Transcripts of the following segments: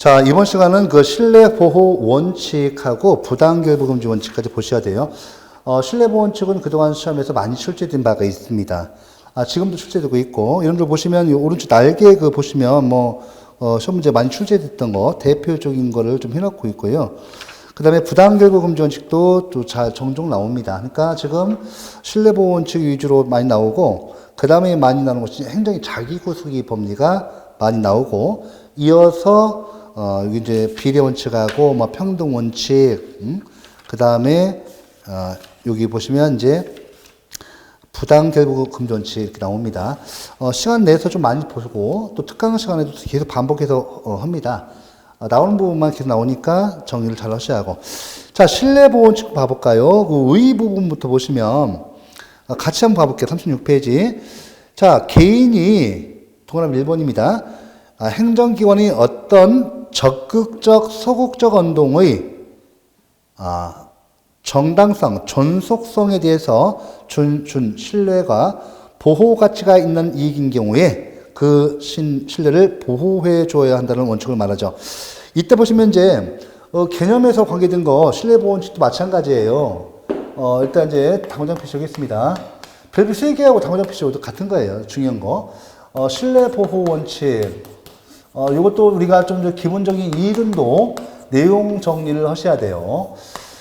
자, 이번 시간은 그 신뢰 보호 원칙하고 부당결부 금지 원칙까지 보셔야 돼요. 신뢰 보호 원칙은 그동안 시험에서 많이 출제된 바가 있습니다. 지금도 출제되고 있고, 이런 걸 보시면, 이 오른쪽 날개 그 보시면 시험 문제 많이 출제됐던 거, 대표적인 거를 좀 해놓고 있고요. 그 다음에 부당결부 금지 원칙도 또 종종 나옵니다. 그러니까 지금 신뢰 보호 원칙 위주로 많이 나오고, 그 다음에 많이 나오는 것이 행정의 자기구속의 법리가 많이 나오고, 이어서 이제 비례 원칙하고 평등 원칙, 그 다음에 여기 보시면 이제 부당결부 금지 원칙 이렇게 나옵니다. 시간 내서 좀 많이 보고 또 특강 시간에도 계속 반복해서 합니다. 나오는 부분만 계속 나오니까 정리를 잘 하셔야 하고. 자, 신뢰 보호 원칙 봐볼까요? 그 의 부분부터 보시면 같이 한번 봐볼게요. 36페이지. 자, 개인이 동그라미 1번입니다. 행정기관이 어떤 적극적, 소극적 운동의 정당성, 존속성에 대해서 준 신뢰가 보호 가치가 있는 이익인 경우에 그 신뢰를 보호해 줘야 한다는 원칙을 말하죠. 이때 보시면 이제 개념에서 관계된 거 신뢰 보호 원칙도 마찬가지예요. 일단 이제 당구장 표시하고 있습니다. 별표 3개하고 당구장 표시도 같은 거예요. 중요한 거. 신뢰 보호 원칙. 이것도 우리가 좀 기본적인 이름도 내용 정리를 하셔야 돼요.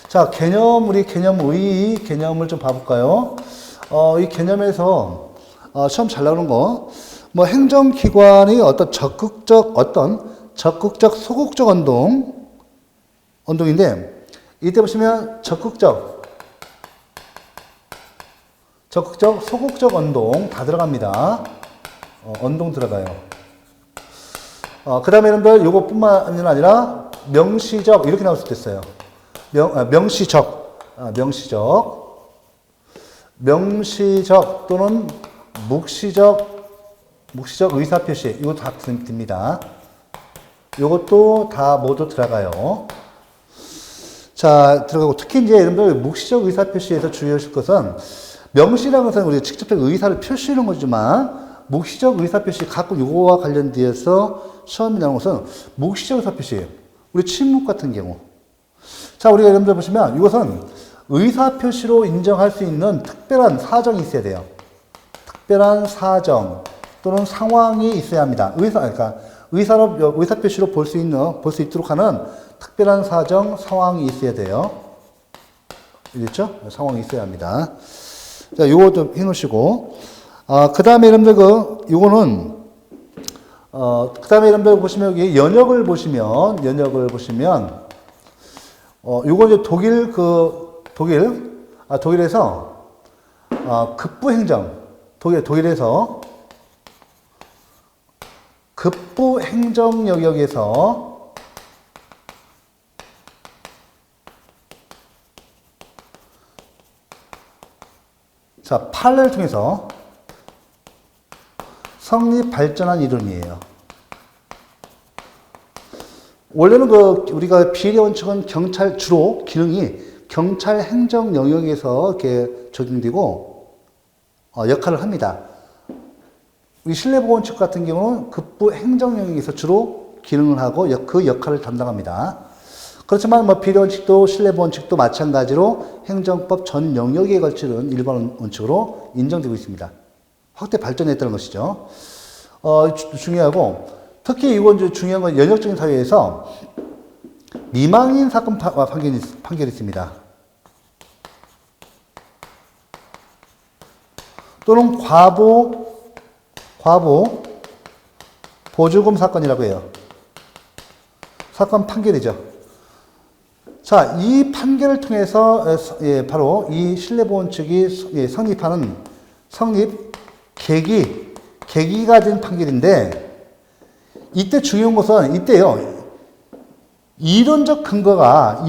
자, 우리 개념의 개념을 좀 봐볼까요? 이 개념에서, 시험 잘 나오는 거, 행정기관이 적극적, 소극적 운동인데, 이때 보시면 적극적, 소극적 운동 다 들어갑니다. 운동 들어가요. 그 다음에 여러분들 요것뿐만 아니라 명시적 이렇게 나올 수도 있어요. 명시적 또는 묵시적 의사표시 이거 다 듭니다. 요것도 다 모두 들어가요. 자, 들어가고 특히 이제 여러분들 묵시적 의사표시에서 주의하실 것은 명시라는 것은 우리가 직접적 의사를 표시하는 거지만 묵시적 의사표시 가끔 요거와 관련되어서 시험이 나오는 것은 묵시적 의사표시예요. 우리 침묵 같은 경우. 자, 우리가 여러분들 보시면 이것은 의사표시로 인정할 수 있는 특별한 사정이 있어야 돼요. 특별한 사정 또는 상황이 있어야 합니다. 그러니까 의사표시로 볼 수 있도록 하는 특별한 사정, 상황이 있어야 돼요. 알겠죠? 상황이 있어야 합니다. 자, 요거 좀 해놓으시고. 그 다음에 여러분들 요거는, 그 다음에 여러분들 보시면 여기 연역을 보시면, 요거 이제 독일에서, 독일에서 급부 행정 영역에서 자, 판례를 통해서 성립 발전한 이론이에요. 원래는 우리가 비례 원칙은 주로 기능이 경찰 행정 영역에서 이렇게 적용되고, 역할을 합니다. 이 신뢰 보호 원칙 같은 경우는 급부 행정 영역에서 주로 기능을 하고 그 역할을 담당합니다. 그렇지만 비례 원칙도 신뢰 보호 원칙도 마찬가지로 행정법 전 영역에 걸치는 일반 원칙으로 인정되고 있습니다. 확대 발전했다는 것이죠. 중요하고, 특히 이건 중요한 건 연역적인 사회에서 미망인 사건 판결이 있습니다. 또는 과보 보조금 사건이라고 해요. 사건 판결이죠. 자, 이 판결을 통해서 바로 이 신뢰보호 원칙이 성립 계기가 된 판결인데, 이때 중요한 것은 이때요. 이론적 근거가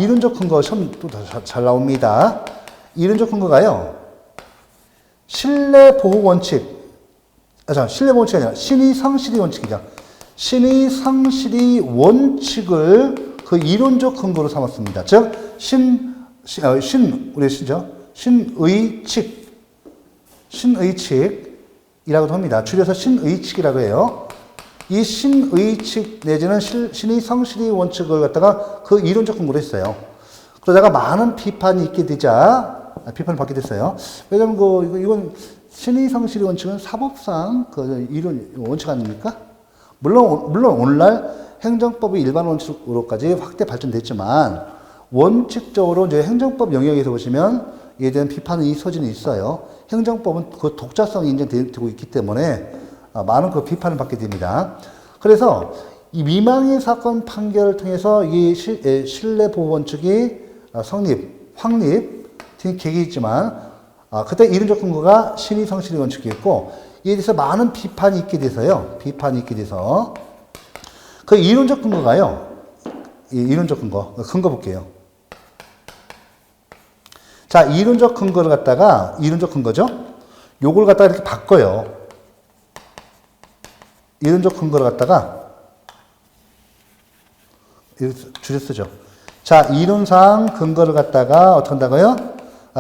시험 또 잘 나옵니다. 이론적 근거가요. 신뢰 보호 원칙이 아니라 신의 성실의 원칙이죠. 신의 성실의 원칙을 그 이론적 근거로 삼았습니다. 즉, 신의칙이라고도 합니다. 줄여서 신의칙이라고 해요. 이 신의칙 내지는 신의 성실의 원칙을 갖다가 그 이론적 근거로 했어요. 그러다가 많은 비판이 있게 되자, 비판을 받게 됐어요. 왜냐면 이건 신의 성실의 원칙은 사법상 그 이론 원칙 아닙니까? 물론 오늘날 행정법이 일반 원칙으로까지 확대 발전됐지만 원칙적으로 이제 행정법 영역에서 보시면 이에 대한 비판의 소진이 있어요. 행정법은 그 독자성이 인정되고 있기 때문에 많은 그 비판을 받게 됩니다. 그래서 이 미망의 사건 판결을 통해서 이 신뢰보호 원칙이 확립 등의 계기 있지만 그때 이론적 근거가 신의 성실의 원칙이었고 이에 대해서 많은 비판이 있게 돼서요. 그 이론적 근거가요. 이론적 근거 볼게요. 자, 이론적 근거죠? 요걸 갖다가 이렇게 바꿔요. 이론적 근거를 갖다가 이렇게 줄여 쓰죠. 자, 이론상 근거를 갖다가 어떻게 한다고요?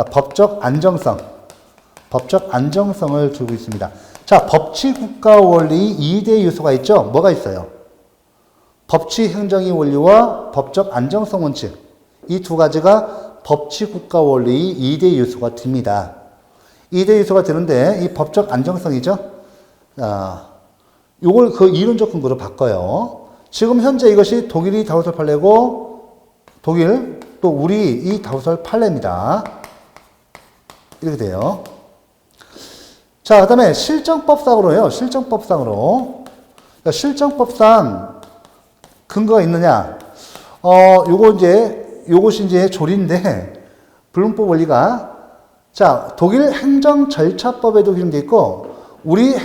법적 안정성을 두고 있습니다. 자, 법치 국가 원리 2대 요소가 있죠? 뭐가 있어요? 법치 행정의 원리와 법적 안정성 원칙. 이 두 가지가 법치 국가 원리 2대 요소가 됩니다. 2대 요소가 되는데 이 법적 안정성이죠? 요걸 그 이론적 근거로 바꿔요. 지금 현재 이것이 독일이 다우설 판례고 독일 또 우리 이 다우설 판례입니다. 이렇게 돼요. 자, 그 다음에 실정법상으로요. 실정법상 근거가 있느냐? 요것이 이제 조리인데, 불문법 원리가, 자, 독일 행정절차법에도 규정되어 있고, 우리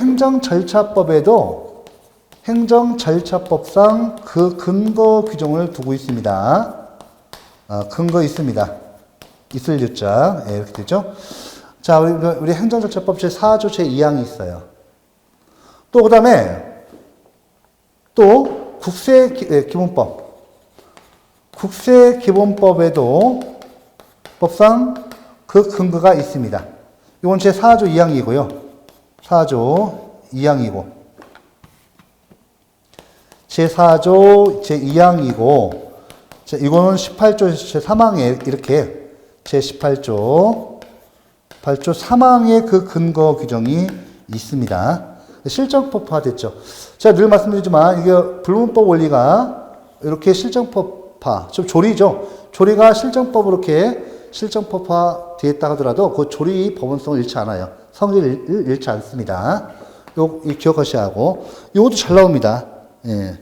행정절차법상 그 근거 규정을 두고 있습니다. 근거 있습니다. 있을 유자. 예, 이렇게 되죠. 자, 우리 행정절차법 제4조 제2항이 있어요. 또, 그 다음에, 또, 국세기본법에도 법상 그 근거가 있습니다. 이건 제4조 2항이고요. 4조 2항이고. 제4조 제2항이고, 이거는 18조 제3항에 이렇게 제18조 3항에 그 근거 규정이 있습니다. 실정법화 됐죠. 제가 늘 말씀드리지만 이게 불문법 원리가 이렇게 실정법화, 좀 조리죠. 조리가 실정법으로 이렇게 실정법화 되었다 하더라도 그 조리 법원성을 잃지 않아요. 성질을 잃지 않습니다. 이 기억하셔야 하고, 요것도 잘 나옵니다. 예.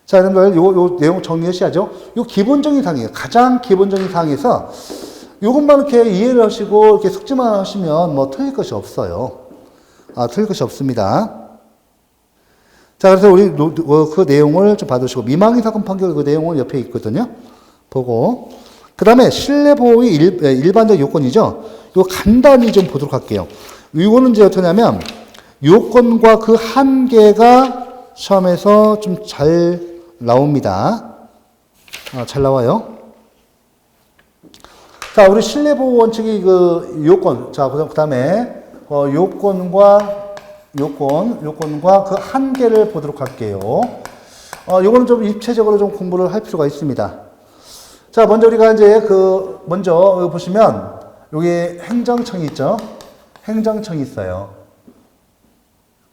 자, 여러분들 요 내용 정리하셔야죠. 요 기본적인 사항이에요. 가장 기본적인 사항에서 요것만 이렇게 이해를 하시고 이렇게 숙지만 하시면 뭐 틀릴 것이 없어요. 틀릴 것이 없습니다. 자, 그래서 우리 그 내용을 좀 받으시고, 미망의 사건 판결 그 내용은 옆에 있거든요. 보고. 그 다음에 신뢰보호의 일반적 요건이죠. 이거 간단히 좀 보도록 할게요. 이거는 이제 어떠냐면, 요건과 그 한계가 시험에서 좀 잘 나옵니다. 잘 나와요. 자, 우리 신뢰보호 원칙의 그 요건. 자, 그 다음에, 요건과 그 한계를 보도록 할게요. 요거는 좀 입체적으로 좀 공부를 할 필요가 있습니다. 자, 먼저 우리가 이제 먼저 여기 보시면, 여기 행정청이 있죠? 행정청이 있어요.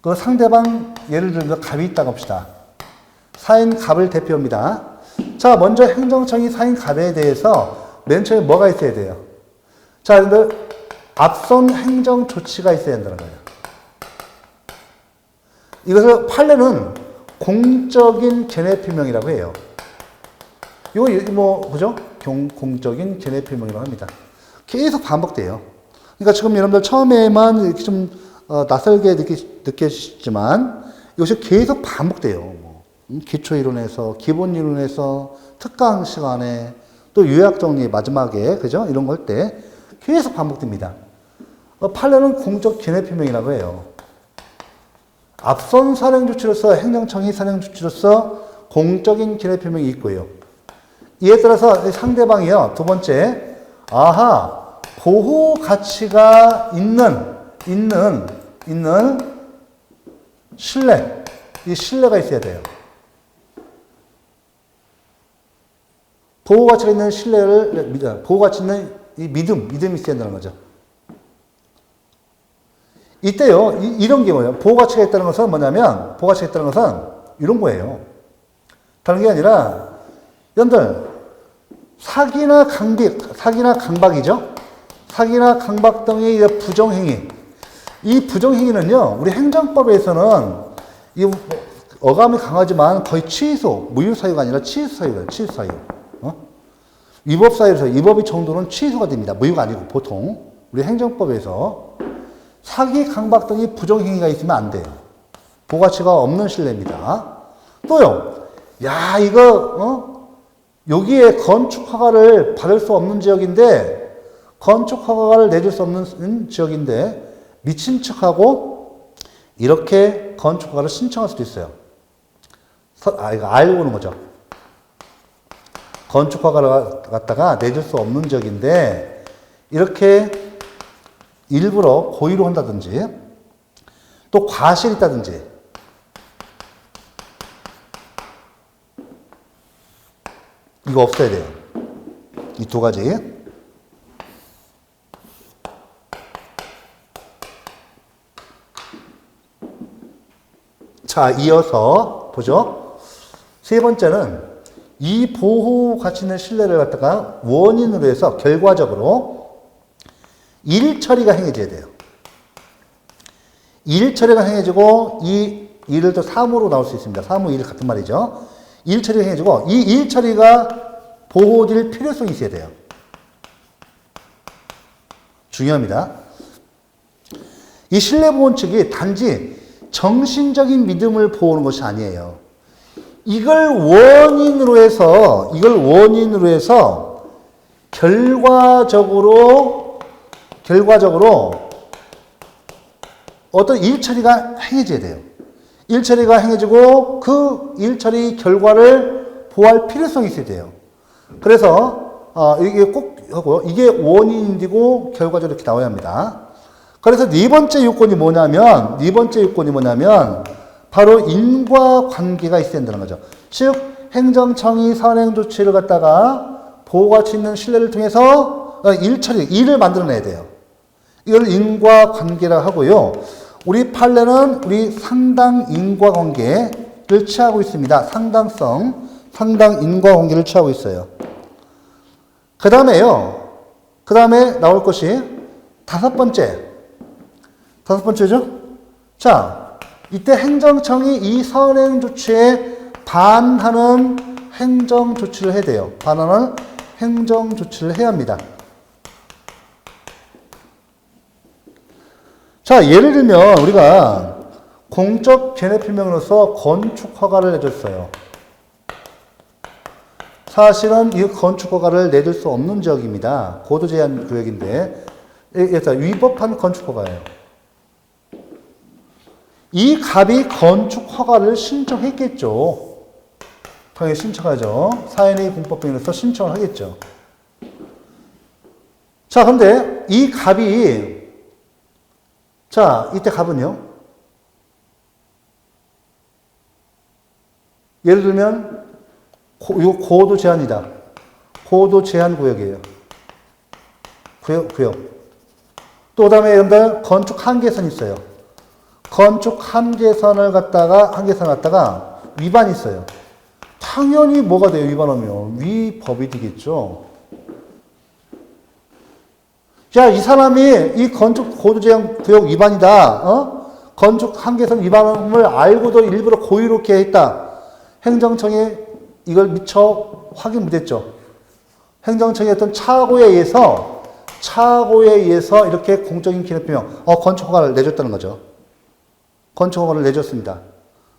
그 상대방, 예를 들면 갑이 있다고 합시다. 사인 갑을 대표합니다. 자, 먼저 행정청이 사인 갑에 대해서 맨 처음에 뭐가 있어야 돼요? 자, 여러분들, 앞선 행정 조치가 있어야 된다는 거예요. 이것을 판례는 공적인 견해 표명이라고 해요. 이거 뭐죠? 공적인 견해 표명이라고 합니다. 계속 반복돼요. 그러니까 지금 여러분들 처음에만 이렇게 좀 낯설게 느껴지시지만 이것이 계속 반복돼요. 기초 이론에서, 기본 이론에서, 특강 시간에, 또 요약 정리 마지막에, 그죠? 이런 거 할 때 계속 반복됩니다. 판례는 공적 견해 표명이라고 해요. 앞선 산행조치로서, 행정청이 산행조치로서 공적인 견해 표명이 있고요. 이에 따라서 상대방이요, 두 번째, 보호 가치가 있는 신뢰, 이 신뢰가 있어야 돼요. 보호가치가 있는 신뢰를, 보호가치 있는 이 믿음이 있어야 된다는 거죠. 이때요, 이런 경우요. 보호가치가 있다는 것은 뭐냐면, 보호가치가 있다는 것은 이런 거예요. 다른 게 아니라, 여러분들, 사기나 강박이죠? 사기나 강박 등의 부정행위. 이 부정행위는요, 우리 행정법에서는 이 어감이 강하지만 거의 취소, 무효사유가 아니라 취소사유예요, 취소사유. 위법사유에서 위법의 정도는 취소가 됩니다. 무효가 아니고 보통 우리 행정법에서 사기, 강박 등의 부정행위가 있으면 안 돼요. 보호가치가 없는 신뢰입니다. 또요, 야 이거 여기에 건축허가를 받을 수 없는 지역인데 건축허가를 내줄 수 없는 지역인데 미친 척하고 이렇게 건축허가를 신청할 수도 있어요. 이거 알고 오는 거죠. 건축허가를 갖다가 내줄 수 없는 지역인데 이렇게 일부러 고의로 한다든지 또 과실이 있다든지 이거 없어야 돼요. 이 두 가지. 자, 이어서 보죠. 세 번째는 이 보호 가치 있는 신뢰를 갖다가 원인으로 해서 결과적으로 일 처리가 행해져야 돼요. 일 처리가 행해지고 이 일을 또 사무로 나올 수 있습니다. 사무 일 같은 말이죠. 일 처리가 행해지고 이 일 처리가 보호될 필요성이 있어야 돼요. 중요합니다. 이 신뢰보호 측이 단지 정신적인 믿음을 보호하는 것이 아니에요. 이걸 원인으로 해서 결과적으로 어떤 일처리가 행해져야 돼요. 일처리가 행해지고 그 일처리 결과를 보호할 필요성이 있어야 돼요. 그래서 이게 꼭 하고요. 이게 원인이고 결과적으로 이렇게 나와야 합니다. 그래서 네 번째 요건이 뭐냐면 바로 인과관계가 있어야 된다는 거죠. 즉 행정청이 선행 조치를 갖다가 보호가치 있는 신뢰를 통해서 일을 만들어내야 돼요. 이걸 인과관계라 하고요. 우리 판례는 우리 상당 인과관계를 취하고 있습니다. 상당 인과관계를 취하고 있어요. 그 다음에 나올 것이 다섯 번째죠. 자, 이때 행정청이 이 선행 조치에 반하는 행정 조치를 해야 돼요. 반하는 행정 조치를 해야 합니다. 자, 예를 들면 우리가 공적 견해 필명으로서 건축 허가를 내줬어요. 사실은 이 건축 허가를 내줄 수 없는 지역입니다. 고도 제한 구역인데, 위법한 건축 허가예요. 이 갑이 건축 허가를 신청했겠죠. 당연히 신청하죠. 사인의 공법병으로서 신청을 하겠죠. 자, 근데 이 갑이, 자, 이때 갑은요. 예를 들면, 이거 고도 제한이다. 고도 제한 구역이에요. 구역. 또 다음에 여러분들 건축 한계선이 있어요. 건축 한계선을 갖다가 위반이 있어요. 당연히 뭐가 돼요? 위반하면 위법이 되겠죠. 자, 이 사람이 이 건축 고도제한 구역 위반이다. 건축 한계선 위반을 알고도 일부러 고의로 이렇게 했다. 행정청이 이걸 미처 확인 못했죠. 행정청의 어떤 착오에 의해서 이렇게 공적인 기능표명, 건축 허가를 내줬다는 거죠. 건축 허가를 내줬습니다.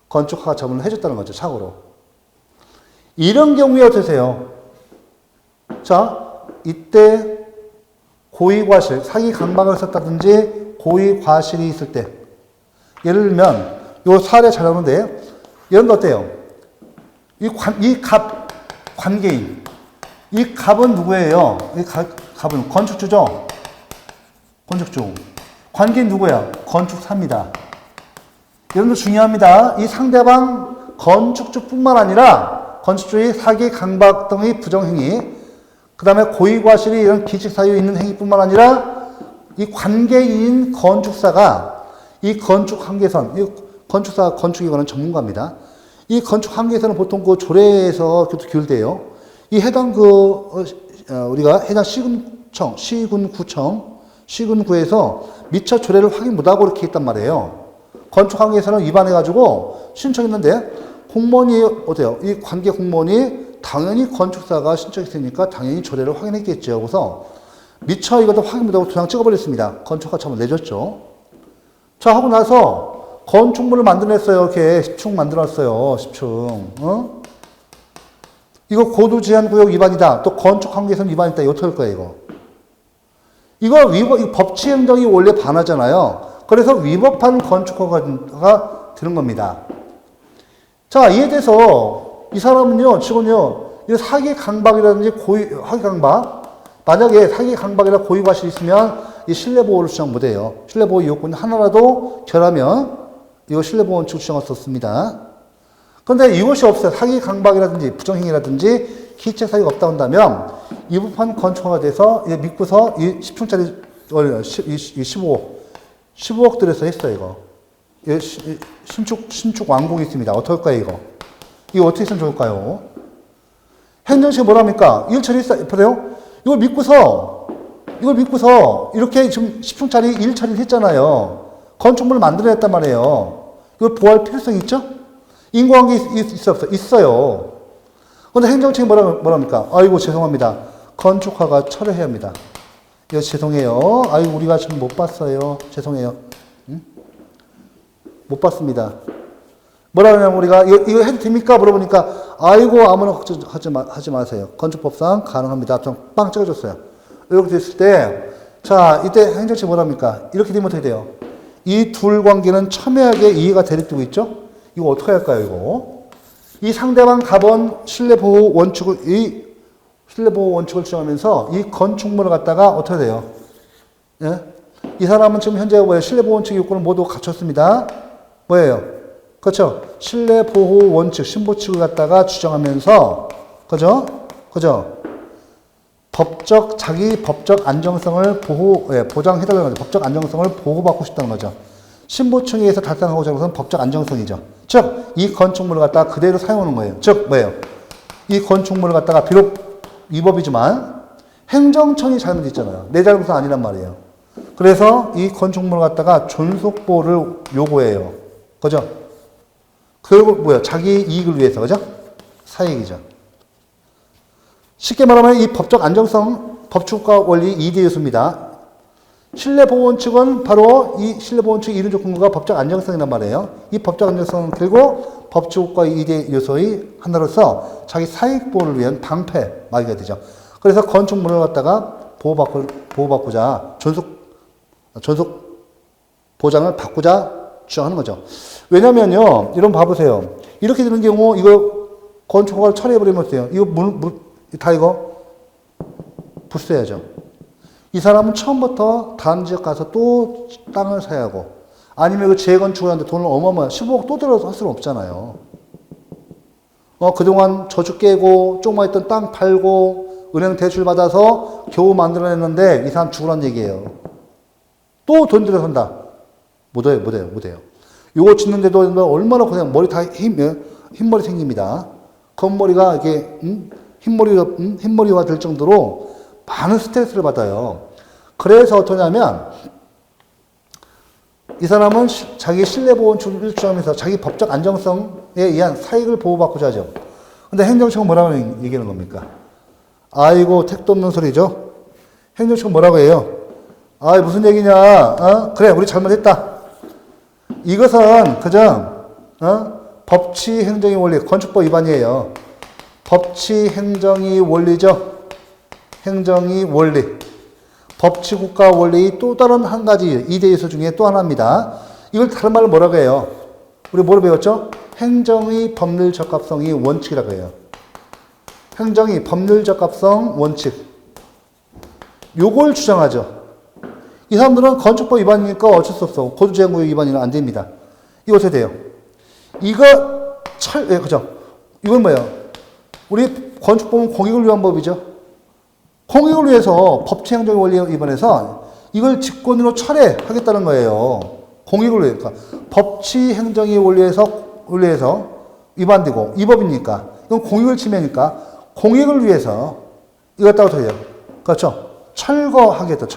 건축 허가 처분을 해줬다는 거죠. 착오로. 이런 경우에 어떠세요? 자, 이때 고의과실, 사기 강박을 썼다든지 고의과실이 있을 때, 예를 들면 요 사례 잘 나오는데 이런 거 어때요? 이 갑 관계인, 이 갑은 누구예요? 이 갑은 건축주죠. 건축주. 관계인 누구야? 건축사입니다. 이런 거 중요합니다. 이 상대방 건축주뿐만 아니라 건축주의 사기, 강박 등의 부정행위, 그 다음에 고의과실이 이런 기칙 사유에 있는 행위뿐만 아니라 이 관계인 건축사가 이 건축 한계선, 이 건축사, 건축에 관한 전문가입니다. 이 건축 한계선은 보통 그 조례에서 규율돼요. 이 해당 우리가 해당 시군청, 시군구에서 미처 조례를 확인 못하고 이렇게 했단 말이에요. 건축 한계선을 위반해가지고 신청했는데 공무원이 어때요? 이 관계 공무원이 당연히 건축사가 신청했으니까 당연히 조례를 확인했겠죠. 그래서 미처 이것도 확인 못하고 도장 찍어버렸습니다. 건축가 처분 내줬죠. 자, 하고 나서 건축물을 만들어냈어요. 이렇게 10층 만들었어요. 10층. 이거 고도제한구역 위반이다. 또 건축 한계선 위반이다. 이거 어떻게 할 거예요, 이거? 이거 법치행정이 원래 반하잖아요. 그래서 위법한 건축허가가 되는 겁니다. 자, 이에 대해서 이 사람은요, 지금요, 이 사기 강박이라든지 사기 강박, 만약에 사기 강박이나 고의과실이 있으면 이 실내보호를 주장 못해요. 실내보호 요건 하나라도 결하면 이거 실내보호원칙 주장할 수 없습니다. 그런데 이것이 없어요. 사기 강박이라든지 부정행위라든지 기책 사유가 없다 한다면 위법한 건축허가 돼서 믿고서 이 10층짜리 15억 들여서 했어요, 이거. 신축 완공이 있습니다. 어떻게 할까요, 이거? 이거 어떻게 했으면 좋을까요? 행정실 뭐랍니까? 일 처리했어요. 보세요. 이걸 믿고서 이렇게 지금 10층짜리 일 처리를 했잖아요. 건축물을 만들어냈단 말이에요. 이걸 보호할 필요성이 있죠? 인과관계 있어 없어? 있어요. 그런데 행정청이 뭐랍니까? 아이고, 죄송합니다. 건축허가 철회해야 합니다. 이거 죄송해요. 아이고, 우리가 지금 못 봤어요. 죄송해요. 응? 못 봤습니다. 뭐라 그러냐면 우리가 이거 해도 됩니까? 물어보니까 아이고, 아무나 걱정하지 마세요. 건축법상 가능합니다. 빵 찍어줬어요. 이렇게 됐을 때, 자, 이때 행정처 뭐랍니까? 이렇게 되면 어떻게 돼요? 이 둘 관계는 첨예하게 이해가 대립되고 있죠? 이거 어떻게 할까요, 이거? 이 상대방 갑원 실내보호 원칙을 주장하면서 이 건축물을 갖다가 어떻게 돼요? 예? 이 사람은 지금 현재 뭐예요? 실내보호 원칙 요건을 모두 갖췄습니다. 뭐예요? 그렇죠? 실내보호 원칙, 신보칙을 갖다가 주장하면서, 그죠? 자기 법적 안정성을 보장해달라는 거죠. 법적 안정성을 보호받고 싶다는 거죠. 신보층에 의해서 달성하고자 하는 것은 법적 안정성이죠. 즉, 이 건축물을 갖다가 그대로 사용하는 거예요. 즉, 뭐예요? 이 건축물을 갖다가 비록 위법이지만 행정청이 잘못했잖아요. 내 잘못은 아니란 말이에요. 그래서 이 건축물을 갖다가 존속보호를 요구해요. 그죠? 그리고 뭐야? 자기 이익을 위해서, 그죠? 사익이죠. 쉽게 말하면 이 법적 안정성, 법칙과 원리 2대 요소입니다. 실내보호원칙은 바로 이 실내보호원칙 이론 조건과 법적 안정성이란 말이에요. 이 법적 안정성 그리고 법칙과 2대 요소의 하나로서 자기 사익 보호를 위한 방패 마개가 되죠. 그래서 건축물을 갖다가 보호받고자 존속 보장을 받고자 주장하는 거죠. 왜냐면요, 이런 봐보세요. 이렇게 되는 경우 이거 건축허가를 철회해버리면 어때요? 이거 다 이거 부수해야죠. 이 사람은 처음부터 다른 지역 가서 또 땅을 사야 하고, 아니면 이거 재건축을 하는데 돈을 어마어마한 15억 또 들어서 할 수는 없잖아요. 그동안 저축 깨고, 조그만 있던 땅 팔고, 은행 대출 받아서 겨우 만들어냈는데 이 사람 죽으란 얘기예요. 또 돈 들여서 한다. 못해요. 요거 짓는데도 얼마나 고생, 머리 다 흰머리 생깁니다. 겉머리가 이게, 흰머리가 될 정도로 많은 스트레스를 받아요. 그래서 어떠냐면, 이 사람은 자기 실내보호원칙을 주장하면서 자기 법적 안정성에 의한 사익을 보호받고자 하죠. 근데 행정청은 뭐라고 얘기하는 겁니까? 아이고, 택도 없는 소리죠? 행정청은 뭐라고 해요? 무슨 얘기냐? 그래, 우리 잘못했다. 이것은 그저, 법치 행정의 원리, 건축법 위반이에요. 법치 행정의 원리죠. 행정의 원리. 법치 국가 원리의 또 다른 한 가지 2대 요소 중에 또 하나입니다. 이걸 다른 말로 뭐라고 해요? 우리 뭐로 배웠죠? 행정의 법률 적합성의 원칙이라고 해요. 행정의 법률 적합성 원칙. 요걸 주장하죠. 이 사람들은 건축법 위반이니까 어쩔 수 없어. 고도제한구역 위반이면 안 됩니다. 이거 어떻게 돼요? 이거 예, 그죠? 이건 뭐예요? 우리 건축법은 공익을 위한 법이죠. 공익을 위해서 법치행정의 원리에 위반해서 이걸 직권으로 철회하겠다는 거예요. 공익을 위해. 그러니까 법치행정의 원리에서 위반되고 이 법이니까 이건 공익을 침해니까 공익을 위해서 이거 갖다가 어떻게 해요? 그렇죠? 철거하겠다.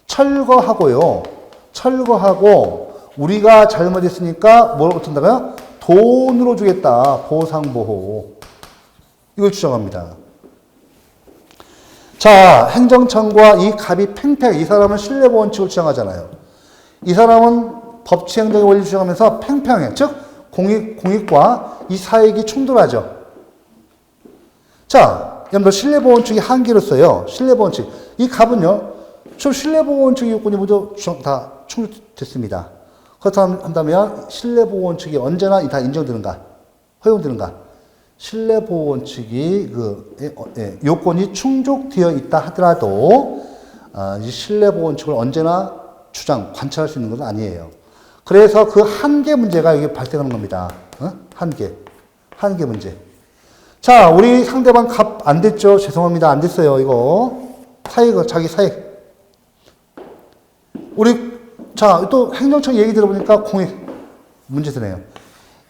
철거하고요. 철거하고 우리가 잘못했으니까 뭘 어떤다고요? 돈으로 주겠다. 보상보호. 이걸 주장합니다. 자, 행정청과 이 갑이 팽팽, 이 사람은 신뢰보원칙을 주장하잖아요. 이 사람은 법치행정의 원리를 주장하면서 팽팽해. 즉, 공익과 이 사익이 충돌하죠. 자, 여러분들 신뢰보원칙이 한계로서요. 신뢰보원칙. 이 갑은요, 저 신뢰보원칙의 요건이 모두 다 충족됐습니다. 그렇다면 신뢰보원칙이 언제나 다 인정되는가? 허용되는가? 신뢰보원칙이 요건이 충족되어 있다 하더라도 이 신뢰보원칙을 언제나 관찰할 수 있는 것은 아니에요. 그래서 그 한계 문제가 여기 발생하는 겁니다. 한계 문제. 자, 우리 상대방 값 안 됐죠? 죄송합니다. 안 됐어요. 이거 자기 사익. 자, 또 행정청 얘기 들어보니까 공익 문제 드네요.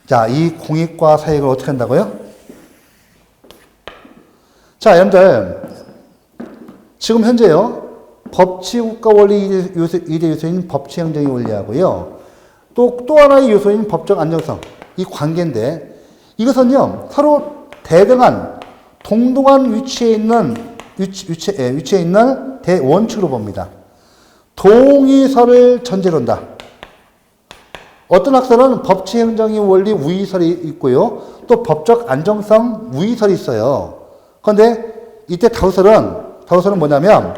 자, 이 공익과 사익을 어떻게 한다고요? 자, 여러분들 지금 현재요. 법치국가 원리 2대 요소인 법치행정의 원리하고요. 또 하나의 요소인 법적 안정성. 이 관계인데 이것은요. 서로 대등한 동등한 위치에 있는 대원칙으로 봅니다. 동의설을 전제로 한다. 어떤 학설은 법치행정의 원리 우의설이 있고요. 또 법적 안정성 우의설이 있어요. 그런데 이때 다우설은 뭐냐면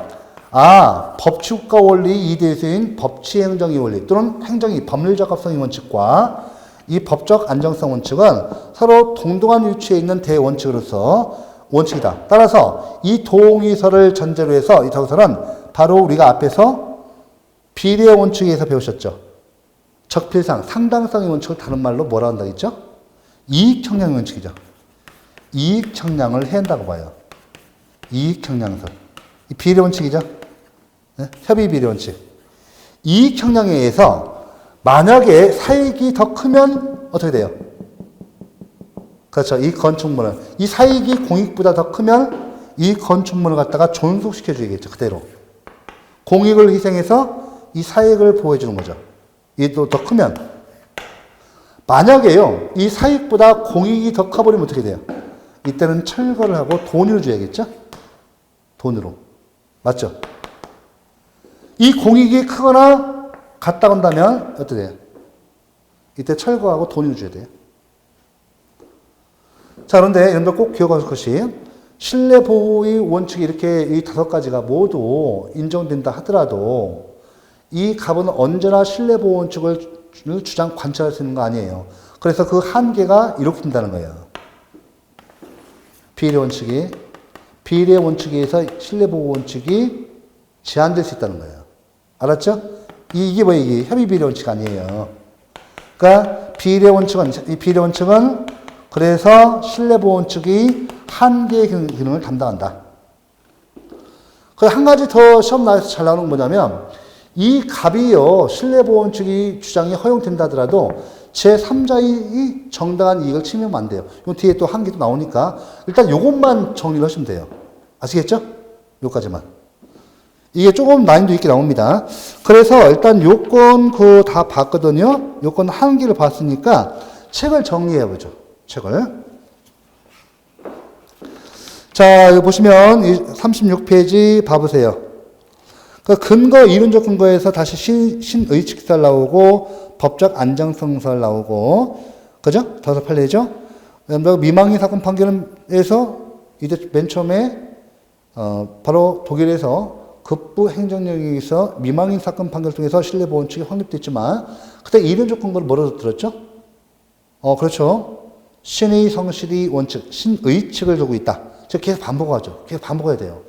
법치국가 원리 2대 요소인 법치행정의 원리 또는 행정의 법률적합성의 원칙과 이 법적 안정성 원칙은 서로 동등한 위치에 있는 대원칙으로서 원칙이다. 따라서 이 동의설을 전제로 해서 이 다우설은 바로 우리가 앞에서 비례 원칙에서 배우셨죠. 적필상, 상당성의 원칙을 다른 말로 뭐라 한다 했죠? 이익청량의 원칙이죠. 이익청량을 해야 한다고 봐요. 이익청량설. 이 비례 원칙이죠. 네? 협의 비례 원칙. 이익청량에 의해서 만약에 사익이 더 크면 어떻게 돼요? 그렇죠. 이 건축물은. 이 사익이 공익보다 더 크면 이 건축물을 갖다가 존속시켜 주겠죠. 그대로. 공익을 희생해서 이 사익을 보호해주는 거죠. 이게 또 더 크면. 만약에요, 이 사익보다 공익이 더 커버리면 어떻게 돼요? 이때는 철거를 하고 돈으로 줘야겠죠? 돈으로. 맞죠? 이 공익이 크거나 같다 온다면 어떻게 돼요? 이때 철거하고 돈으로 줘야 돼요. 자, 그런데 여러분들 꼭 기억하실 것이 신뢰보호의 원칙이 이렇게 이 5가지가 모두 인정된다 하더라도 이 갑은 언제나 신뢰보호 원칙을 관찰할 수 있는 거 아니에요. 그래서 그 한계가 이렇게 된다는 거예요. 비례 원칙에 의해서 신뢰보호 원칙이 제한될 수 있다는 거예요. 알았죠? 이게 뭐예요? 이게 협의 비례 원칙 아니에요. 그러니까 비례 원칙은 그래서 신뢰보호 원칙이 한계의 기능을 담당한다. 그 한 가지 더 시험 나와서 잘 나오는 건 뭐냐면 이 갑이요, 신뢰보호 원칙이 주장이 허용된다 하더라도 제3자의 정당한 이익을 침해하면 안 돼요. 이 뒤에 또 한계도 나오니까 일단 요것만 정리를 하시면 돼요. 아시겠죠? 요까지만. 이게 조금 난이도 있게 나옵니다. 그래서 일단 요건 다 봤거든요. 요건 한계를 봤으니까 책을 정리해보죠. 책을. 자, 여기 보시면 36페이지 봐보세요. 근거, 이론적 근거에서 다시 신의칙설 나오고, 법적 안정성설 나오고, 그죠? 5판례죠? 미망인 사건 판결에서 이제 맨 처음에, 바로 독일에서 급부 행정령에서 미망인 사건 판결을 통해서 신뢰보호 원칙이 확립됐지만, 그때 이론적 근거를 뭐라고 들었죠? 그렇죠. 신의 성실의 원칙, 신의칙을 두고 있다. 계속 반복하죠. 계속 반복해야 돼요.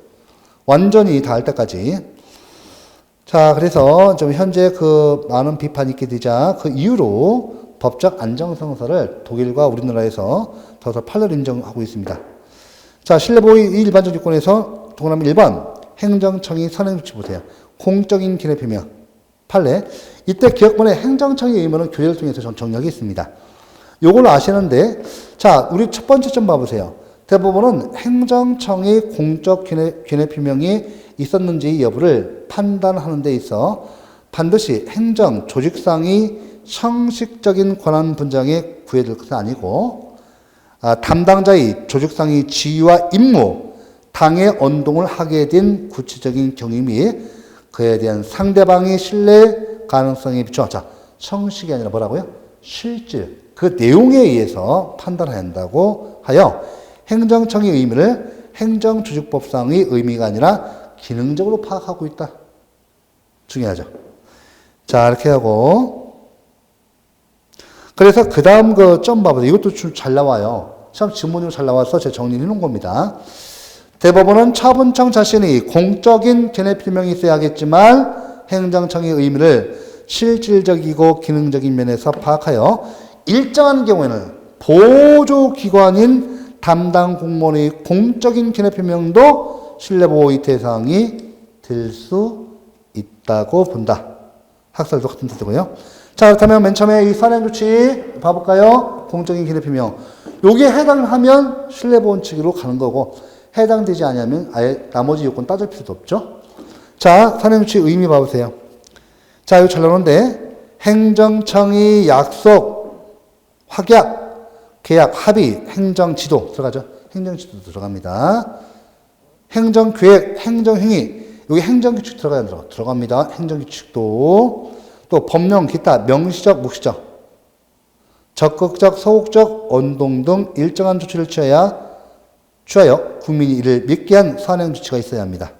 완전히 다 할 때까지. 자, 그래서 좀 현재 그 많은 비판이 있게 되자 그 이유로 법적 안정성서를 독일과 우리나라에서 더서 판례로 인정하고 있습니다. 자, 실내보호 일반적 요건에서 동그라미 1번 행정청이 선행조치 보세요. 공적인 기내 표명 판례. 이때 기억번에 행정청의 의무는 교재를 통해서 정리하게 있습니다. 요걸 아시는데, 자, 우리 첫 번째 점 봐보세요. 대부분은 행정청의 공적 기내 표명이 있었는지 여부를 판단하는 데 있어 반드시 행정 조직상의 형식적인 권한 분장에 구애될 것은 아니고, 담당자의 조직상의 지위와 임무, 당의 언동을 하게 된 구체적인 경위 및 그에 대한 상대방의 신뢰 가능성에 비춰, 자, 형식이 아니라 뭐라고요? 실질, 그 내용에 의해서 판단해야 한다고 하여 행정청의 의미를 행정조직법상의 의미가 아니라 기능적으로 파악하고 있다. 중요하죠. 자, 이렇게 하고, 그래서 그 다음 그 점 봐보세요. 이것도 잘 나와요. 시험 지문으로 잘 나와서 제가 정리해 놓은 겁니다. 대법원은 처분청 자신이 공적인 견해 표명이 있어야 하겠지만 행정청의 의미를 실질적이고 기능적인 면에서 파악하여 일정한 경우에는 보조기관인 담당 공무원의 공적인 견해 표명도 신뢰보호의 대상이 될 수 있다고 본다. 학설도 같은 뜻이고요. 자, 그렇다면 맨 처음에 이 선행조치 봐볼까요? 공적인 견해 표명. 여기에 해당하면 신뢰보호원칙으로 가는 거고, 해당되지 않으면 아예 나머지 요건 따질 필요도 없죠. 자, 선행조치 의미 봐보세요. 자, 이거 잘 나오는데, 행정청의 약속, 확약, 계약, 합의, 행정지도 들어가죠. 행정지도 들어갑니다. 행정계획, 행정행위, 여기 행정규칙 들어갑니다. 행정규칙도. 또 법령, 기타, 명시적, 묵시적, 적극적, 소극적, 언동 등 일정한 조치를 취하여 국민이 이를 믿게 한 선행조치가 있어야 합니다.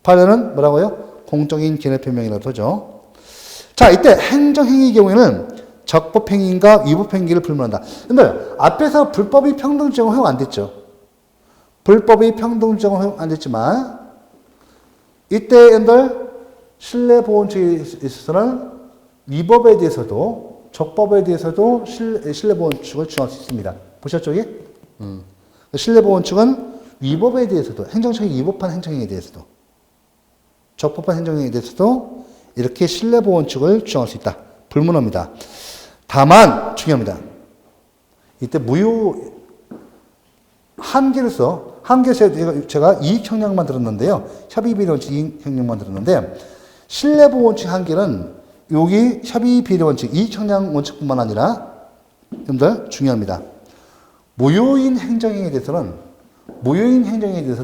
판례는 뭐라고요? 공적인 견해 표명이라고 하죠. 자, 이때 행정행위의 경우에는 적법행위인가 위법행위를 불문한다. 근데 앞에서 불법의 평등주장은 허용 안 됐죠. 불법의 평등주장은 허용 안 됐지만 이때 여러분들 신뢰보호원칙에 있어서는 위법에 대해서도 적법에 대해서도 신뢰보호원칙을 주장할 수 있습니다. 보셨죠? 이게? 신뢰보호원칙은 위법에 대해서도, 행정청이 위법한 행정행위에 대해서도, 적법한 행정행위에 대해서도 이렇게 신뢰보호원칙을 주장할 수 있다. 불문합니다. 다만 중요합니다. 이때 무효 한계로서, 제가 이익 형량만 들었는데요. 협의비례원칙 이익 형량만 들었는데, 신뢰보호원칙 한계는 여기 협의비례원칙 이익 형량 원칙뿐만 아니라 여러분들 중요합니다. 무효인 행정행위에 대해서는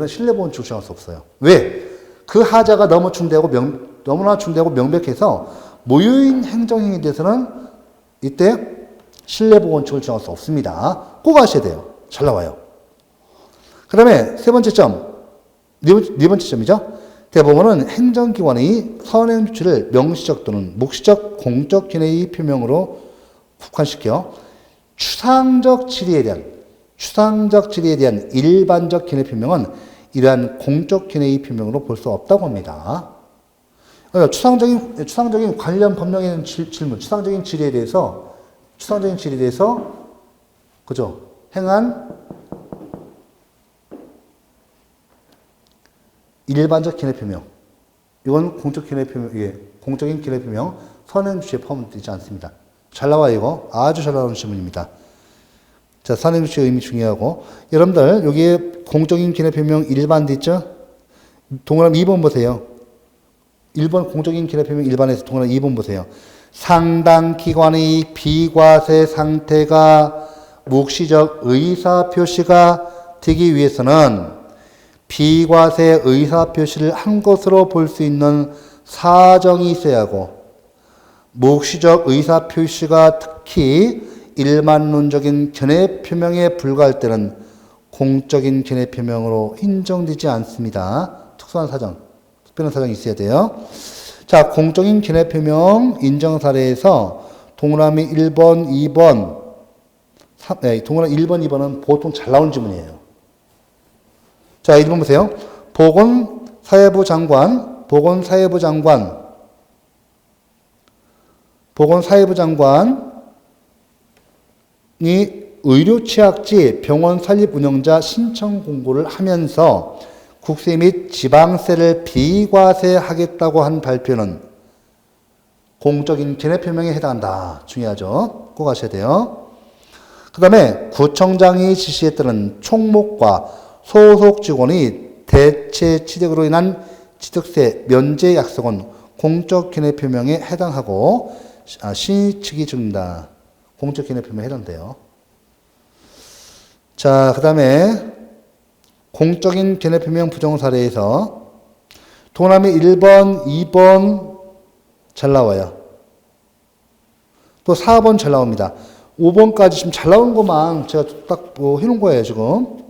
신뢰보호원칙을 주장할 수 없어요. 왜? 그 하자가 너무나 중대하고 명백해서 무효인 행정행위에 대해서는 이때 신뢰보호원칙을 주장할 수 없습니다. 꼭 아셔야 돼요. 잘 나와요. 그 다음에 세 번째 점, 네 번째 점이죠. 대법원은 행정기관의 선행조치를 명시적 또는 묵시적 공적 견해의 표명으로 국한시켜 추상적 질의에 대한 일반적 견해 표명은 이러한 공적 견해의 표명으로 볼 수 없다고 합니다. 그러니까 추상적인 관련 법령에 대한 질문, 추상적인 질의에 대해서 그죠? 행한 일반적 견해 표명. 이건 공적 견해 표명, 공적인 견해 표명 선행조치에 포함되지 않습니다. 잘 나와요, 이거. 아주 잘 나오는 질문입니다. 자, 선행조치의 의미 중요하고. 여러분들, 여기에 공적인 견해 표명 일반도 있죠? 동그라미 2번 보세요. 1번 공적인 견해 표명 일반에서 동그라미 2번 보세요. 상당 기관의 비과세 상태가 묵시적 의사 표시가 되기 위해서는 비과세 의사 표시를 한 것으로 볼 수 있는 사정이 있어야 하고, 묵시적 의사 표시가 특히 일반론적인 견해 표명에 불과할 때는 공적인 견해 표명으로 인정되지 않습니다. 특별한 사정이 있어야 돼요. 자, 공적인 견해 표명 인정 사례에서 동그라미 1번, 2번, 동그라미 1번, 2번은 보통 잘 나온 지문이에요. 자, 1번 보세요. 보건 사회부 장관 보건사회부 장관이 의료취약지 병원 설립 운영자 신청 공고를 하면서 국세 및 지방세를 비과세하겠다고 한 발표는 공적인 견해 표명에 해당한다. 중요하죠. 꼭 아셔야 돼요. 그 다음에 구청장이 지시했다는 총목과 소속 직원이 대체 취득으로 인한 취득세 면제 약속은 공적 견해 표명에 해당하고 신의 측이 준다. 공적 견해 표명에 해당돼요. 자, 그 다음에 공적인 견해 표명 부정 사례에서 동남이 1번, 2번 잘 나와요. 또 4번 잘 나옵니다. 5번까지 지금 잘 나온 것만 제가 딱 해놓은 거예요, 지금.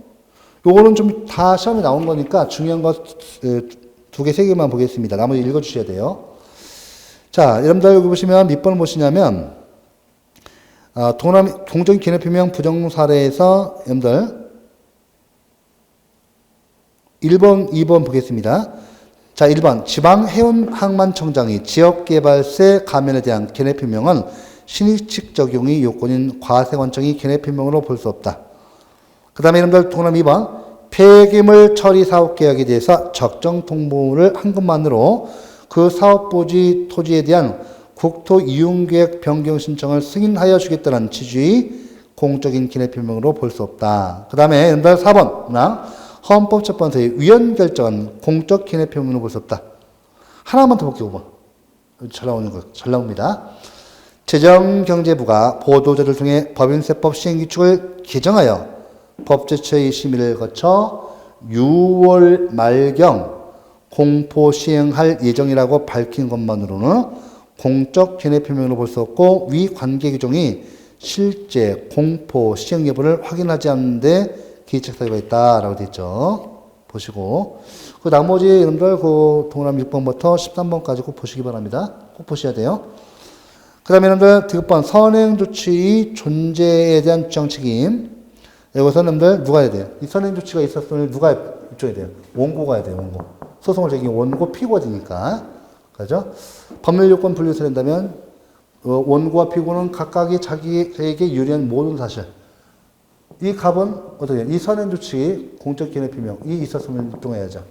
요거는 좀 다 시험에 나온 거니까 중요한 거 2개, 3개만 보겠습니다. 나머지 읽어주셔야 돼요. 자, 여러분들 여기 보시면 몇 번을 보시냐면, 공적인 견해 표명 부정 사례에서 여러분들 1번, 2번 보겠습니다. 자, 1번. 지방해운항만청장이 지역개발세 감면에 대한 견해 표명은 신의칙 적용이 요건인 과세관청이 견해 표명으로 볼 수 없다. 그 다음에 여러분들 동남 2번. 폐기물 처리 사업 계약에 대해서 적정 통보를 한 것만으로 그 사업 부지 토지에 대한 국토 이용계획 변경 신청을 승인하여 주겠다는 취지의 공적인 견해 표명으로 볼 수 없다. 그 다음에 여러분들 4번. 헌법 재판소의 위헌 결정은 공적 견해 표명으로 볼 수 없다. 하나만 더 볼게요. 5번. 잘 나오는 거, 잘 나옵니다. 재정경제부가 보도자를 통해 법인세법 시행규칙을 개정하여 법제처의 심의를 거쳐 6월 말경 공포 시행할 예정이라고 밝힌 것만으로는 공적 견해 표명으로 볼 수 없고 위 관계 규정이 실제 공포 시행 여부를 확인하지 않는데 기책 사유가 있다라고 되어 있죠. 보시고 그 나머지 여러분들 그 동그라미 6번부터 13번까지 꼭 보시기 바랍니다. 꼭 보셔야 돼요. 그 다음에 여러분들 디귿번 선행조치의 존재에 대한 주장 책임. 여기서 여러분들 누가 해야 돼요? 이 선행조치가 있었으면 누가 입증해야 돼요? 원고가 해야 돼요. 원고. 소송을 제기한 원고 피고가 되니까. 그죠? 법률 요건 분리해서 된다면 원고와 피고는 각각이 자기에게 유리한 모든 사실. 이 갑은 어떻게 이 선행조치 공적 견해 표명이 있었으면 입증해야죠.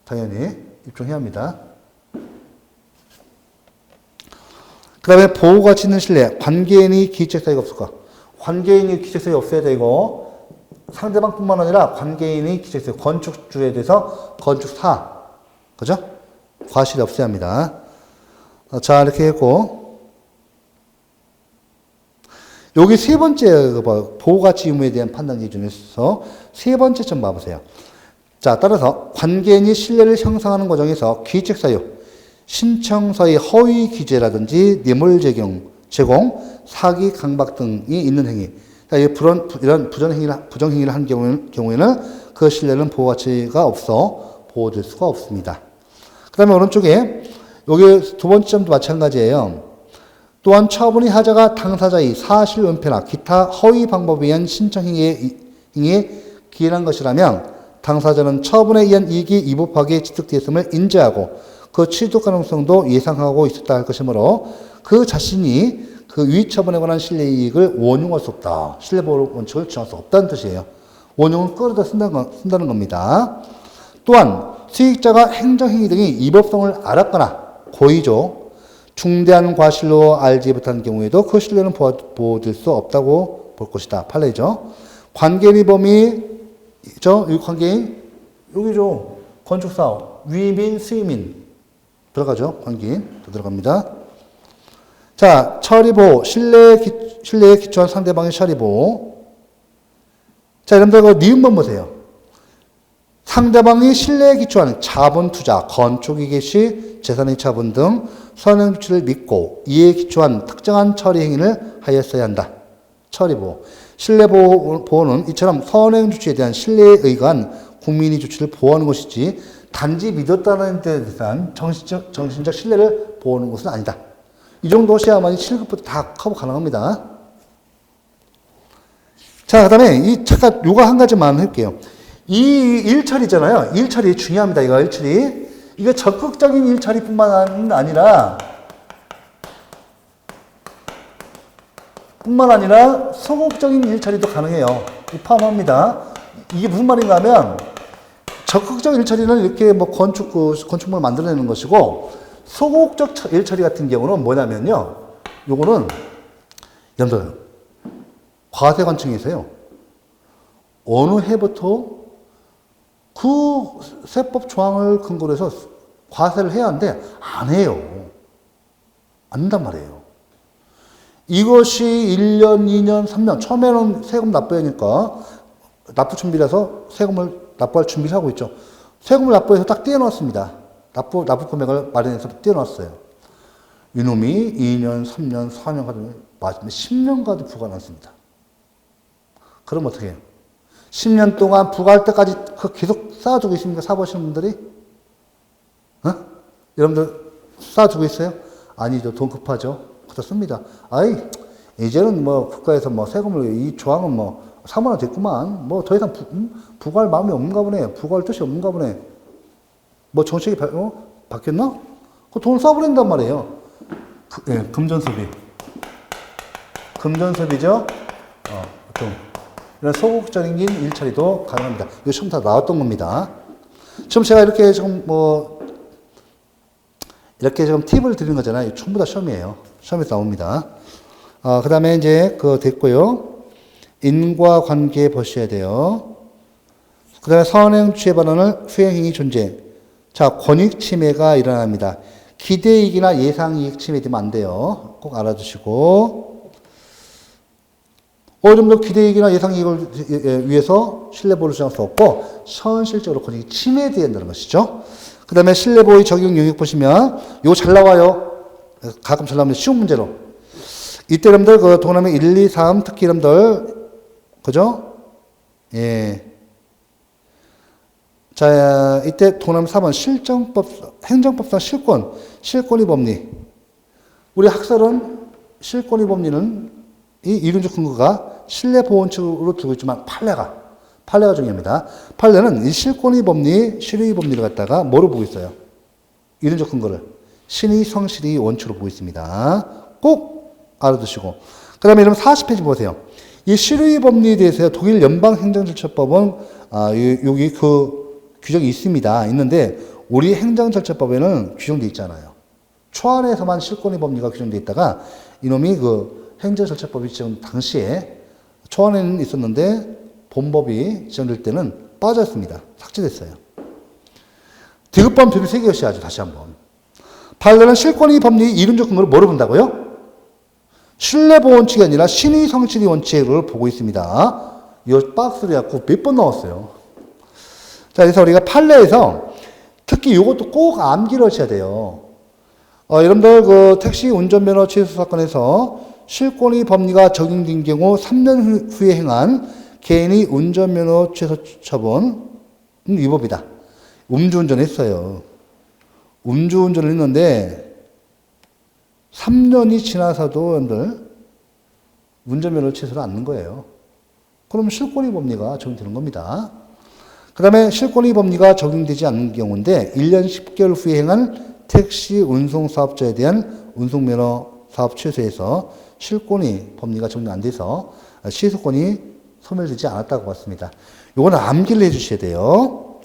당연히 입증해야 합니다. 그 다음에 보호가치 있는 신뢰, 관계인이 기책 사유가 없을까? 관계인이 기책 사유 없어야 되고 상대방뿐만 아니라 관계인이 기책 사유, 건축주에 대해서 건축사, 그죠? 과실이 없어야 합니다. 자, 이렇게 했고 여기 세 번째 보호가치 의무에 대한 판단 기준에서 세 번째 점 봐보세요. 자, 따라서 관계인이 신뢰를 형성하는 과정에서 기책 사유, 신청서의 허위 기재라든지 뇌물 제공, 사기 강박 등이 있는 행위. 이런 부정행위를 한 경우에는 그 신뢰는 보호가치가 없어 보호될 수가 없습니다. 그 다음에 오른쪽에 여기 두 번째 점도 마찬가지예요. 또한 처분의 하자가 당사자의 사실 은폐나 기타 허위 방법에 의한 신청 행위에 기인한 것이라면 당사자는 처분에 의한 이익이 이부하게 취득되었음을 인지하고 그 취득 가능성도 예상하고 있었다 할 것이므로 그 자신이 그 위처분에 관한 신뢰이익을 원용할 수 없다. 신뢰보호 원칙을 지정할 수 없다는 뜻이에요. 원용은 끌어다 쓴다는 겁니다. 또한 수익자가 행정행위 등의 위법성을 알았거나 고의죠. 중대한 과실로 알지 못한 경우에도 그 신뢰는 보호될 수 없다고 볼 것이다. 판례죠. 관계인의 범위죠. 이 관계인 여기죠. 건축사업 위민 수임인 들어가죠. 관계인 들어갑니다. 자, 처리보호 신뢰에 기초한 상대방의 처리보호. 자, 여러분들 그 니은번 보세요. 상대방이 신뢰에 기초한 자본 투자, 건축이 개시, 재산의 처분 등 선행조치를 믿고 이에 기초한 특정한 처리 행위를 하였어야 한다. 처리보호. 신뢰보호는 이처럼 선행조치에 대한 신뢰에 의한 국민의 조치를 보호하는 것이지 단지 믿었다는 데 대한 정신적 신뢰를 보호하는 것은 아니다. 이 정도 시야만이 7급부터 다 커버 가능합니다. 자, 그 다음에 잠깐 요거 한 가지만 할게요. 이 일처리잖아요. 일처리 중요합니다. 이거 일처리. 이게 적극적인 일처리뿐만 아니라 소극적인 일처리도 가능해요. 포함합니다. 이게 무슨 말인가 하면 적극적 일처리는 이렇게 뭐 건축물을 만들어내는 것이고 소극적 일처리 같은 경우는 뭐냐면요. 요거는 여러분들 과세관청에서요. 어느 해부터 그 세법 조항을 근거로 해서 과세를 해야 하는데 안 해요. 안 한단 말이에요. 이것이 1년, 2년, 3년 처음에는 세금 납부해야 하니까 납부 준비라서 세금을 납부할 준비를 하고 있죠. 세금을 납부해서 딱 떼어놨습니다. 납부 금액을 마련해서 떼어놨어요. 이놈이 2년, 3년, 4년 가도 맞으면 10년까지 부과가 났습니다. 그럼 어떻게 해요? 10년 동안 부과할 때까지 계속 쌓아두고 있습니까? 사보시는 분들이? 여러분들 쌓아두고 있어요? 아니죠. 돈 급하죠. 그렇습니다. 아이, 이제는 뭐 국가에서 뭐 세금을, 이 조항은 뭐 3만 원 됐구만. 뭐 더 이상 부과할 마음이 없는가 보네. 부과할 뜻이 없는가 보네. 뭐 정책이 바뀌었나? 그 돈을 써버린단 말이에요. 금전소비. 금전소비죠? 돈. 이런 소극적인 일처리도 가능합니다. 이거 처음 다 나왔던 겁니다. 지금 제가 이렇게 지금 이렇게 지금 팁을 드리는 거잖아요. 전부 다 시험이에요. 시험에서 나옵니다. 그 다음에 이제 그거 됐고요. 인과관계 보셔야 돼요. 그 다음에 선행 취해 발언을 수행행위 존재. 자, 권익 침해가 일어납니다. 기대이익이나 예상이익 침해되면 안 돼요. 꼭 알아두시고. 좀 기대이익이나 예상이익을 위해서 신뢰보호를 주장할 수 없고 현실적으로 권익이 침해돼야 한다는 것이죠. 그 다음에 신뢰보호의 적용 영역 보시면 이거 잘 나와요. 가끔 잘 나오는 쉬운 문제로. 이때 여러분들 그 동남아 1, 2, 3 특히 여러분들 그죠? 예. 자, 이때 동남아 4번 행정법상 실권의 법리. 우리 학설은 실권의 법리는 이 이론적 근거가 신뢰보호원칙으로 두고 있지만 판례가 중요합니다. 판례는 이 실권의 법리, 실의 법리를 갖다가 뭐로 보고 있어요? 이론적 근거를 신의 성실의 원칙으로 보고 있습니다. 꼭 알아두시고. 그 다음에 여러분 40페이지 보세요. 이 실의 법리에 대해서 독일 연방행정절차법은 여기 그 규정이 있는데 우리 행정절차법에는 규정되어 있잖아요. 초안에서만 실권의 법리가 규정되어 있다가 이놈이 그 행정절차법이 지금 당시에 초안에는 있었는데 본법이 지정될 때는 빠졌습니다. 삭제됐어요. 디귿번 표기 3개 하죠. 다시 한번. 판례는 실권의 법리 이론적 근거를 뭐로 본다고요? 신뢰보호 원칙이 아니라 신의 성실의 원칙을 보고 있습니다. 이 박스를 갖고 몇 번 나왔어요. 자, 그래서 우리가 판례에서 특히 이것도 꼭 암기를 하셔야 돼요. 여러분들 그 택시 운전면허 취소 사건에서 실권의 법리가 적용된 경우 3년 후에 행한 개인의 운전면허 취소 처분은 위법이다. 음주운전을 했어요. 음주운전을 했는데 3년이 지나서도 여러분들 운전면허 취소를 않는 거예요. 그럼 실권의 법리가 적용되는 겁니다. 그 다음에 실권의 법리가 적용되지 않는 경우인데 1년 10개월 후에 행한 택시 운송사업자에 대한 운송면허 사업 취소에서 실권의 법리가 적용 안 돼서 취소권이 소멸되지 않았다고 봤습니다. 요거는 암기를 해 주셔야 돼요.